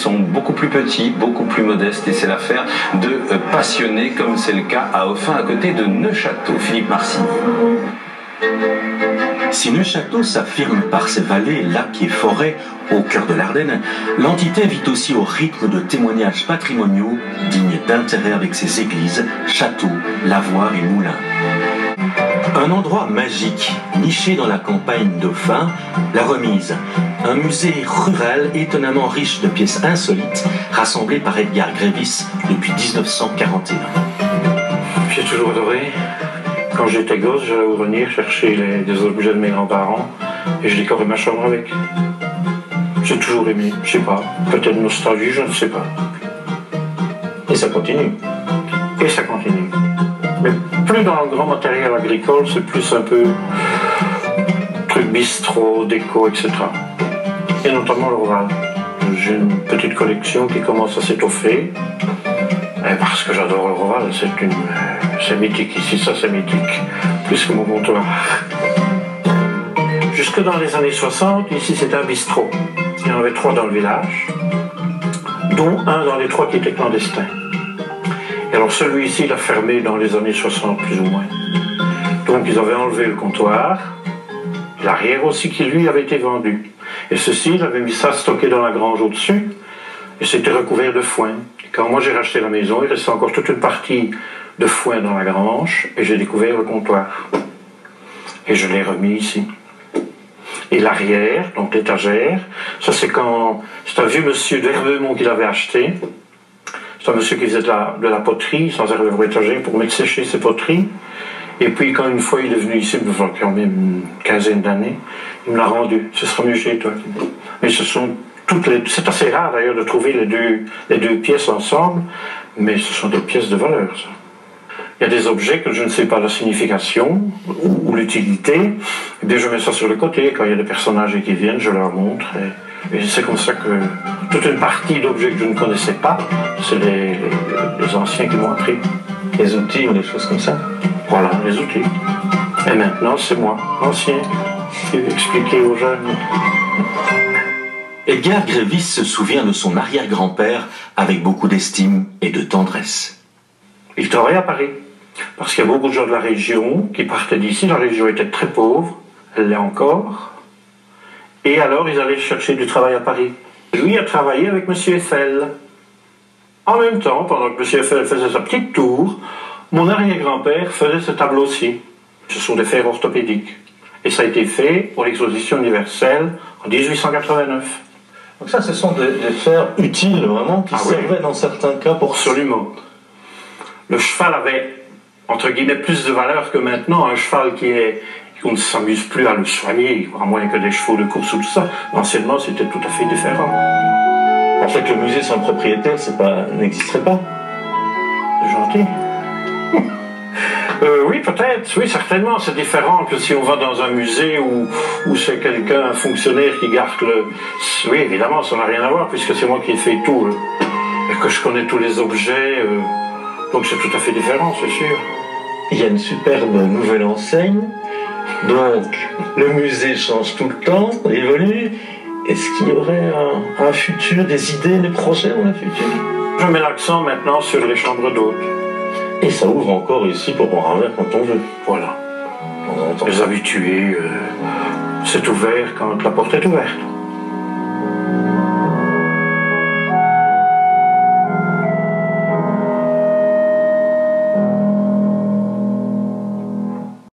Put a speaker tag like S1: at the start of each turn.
S1: sont beaucoup plus petits, beaucoup plus modestes, et c'est l'affaire de passionnés, comme c'est le cas à Offin, à côté de Neufchâteau. Philippe Marcini.
S2: Si Neufchâteau s'affirme par ses vallées, lacs et forêts au cœur de l'Ardenne, l'entité vit aussi au rythme de témoignages patrimoniaux dignes d'intérêt avec ses églises, châteaux, lavoirs et moulins. Un endroit magique, niché dans la campagne d'Offin, la Remise, un musée rural étonnamment riche de pièces insolites rassemblées par Edgar Grévis depuis 1941.
S3: J'ai toujours adoré. Quand j'étais gosse, j'allais au grenier chercher des objets de mes grands-parents et je décorais ma chambre avec. J'ai toujours aimé, je sais pas, peut-être nostalgie, je ne sais pas.
S4: Et ça continue.
S3: Et ça continue. Mais plus dans le grand matériel agricole, c'est plus un peu truc bistrot, déco, etc. Et notamment le rural. J'ai une petite collection qui commence à s'étoffer. Et parce que j'adore le rural, c'est mythique ici, ça c'est mythique, plus que mon comptoir. Jusque dans les années 60, ici c'était un bistrot. Il y en avait 3 dans le village, dont un dans les 3 qui était clandestin. Et alors celui-ci, il a fermé dans les années 60 plus ou moins. Donc ils avaient enlevé le comptoir, l'arrière aussi qui lui avait été vendu. Et ceci, il avait mis ça stocké dans la grange au-dessus, et c'était recouvert de foin. Quand moi j'ai racheté la maison, il restait encore toute une partie de foin dans la grange et j'ai découvert le comptoir. Et je l'ai remis ici. Et l'arrière, donc l'étagère, ça c'est un vieux monsieur d'Herbeumont qui l'avait acheté. C'est un monsieur qui faisait de la poterie, sans arriver pour étagère, pour mettre sécher ses poteries. Et puis quand une fois il est venu ici, il me fait quand même une quinzaine d'années, il me l'a rendu. Ce sera mieux chez toi. Mais ce sont c'est assez rare d'ailleurs de trouver les deux pièces ensemble, mais ce sont des pièces de valeur, ça. Il y a des objets que je ne sais pas la signification ou l'utilité, et bien je mets ça sur le côté. Quand il y a des personnages qui viennent, je leur montre. Et c'est comme ça que toute une partie d'objets que je ne connaissais pas, c'est les anciens qui m'ont appris.
S4: Les outils ou des choses comme ça.
S3: Voilà, les outils. Et maintenant, c'est moi, l'ancien, qui vais expliquer aux jeunes.
S2: Edgar Grévis se souvient de son arrière-grand-père avec beaucoup d'estime et de tendresse.
S3: Il travaillait à Paris, parce qu'il y a beaucoup de gens de la région qui partaient d'ici. La région était très pauvre, elle l'est encore. Et alors, ils allaient chercher du travail à Paris. Lui a travaillé avec M. Eiffel. En même temps, pendant que M. Eiffel faisait sa petite tour, mon arrière-grand-père faisait ce tableau-ci. Ce sont des fers orthopédiques. Et ça a été fait pour l'exposition universelle en 1889.
S4: Donc ça, ce sont des fers utiles, vraiment, qui servaient dans certains cas pour...
S3: Absolument. Le cheval avait, entre guillemets, plus de valeur que maintenant. Un cheval on ne s'amuse plus à le soigner, à moins que des chevaux de course ou tout ça. Anciennement, c'était tout à fait différent.
S4: En fait, le musée sans propriétaire, n'existerait pas.
S3: C'est gentil. Oui, peut-être, oui, certainement. C'est différent que si on va dans un musée où c'est quelqu'un, un fonctionnaire qui garde le... Oui, évidemment, ça n'a rien à voir, puisque c'est moi qui ai fait tout, et que je connais tous les objets, donc c'est tout à fait différent, c'est sûr.
S4: Il y a une superbe nouvelle enseigne, donc le musée change tout le temps, évolue. Est-ce qu'il y aurait un futur, des idées, des projets dans le futur?
S3: Je mets l'accent maintenant sur les chambres d'hôtes.
S4: Et ça ouvre encore ici pour boire un verre quand on veut.
S3: Voilà. Les habitués, c'est ouvert quand la porte est ouverte.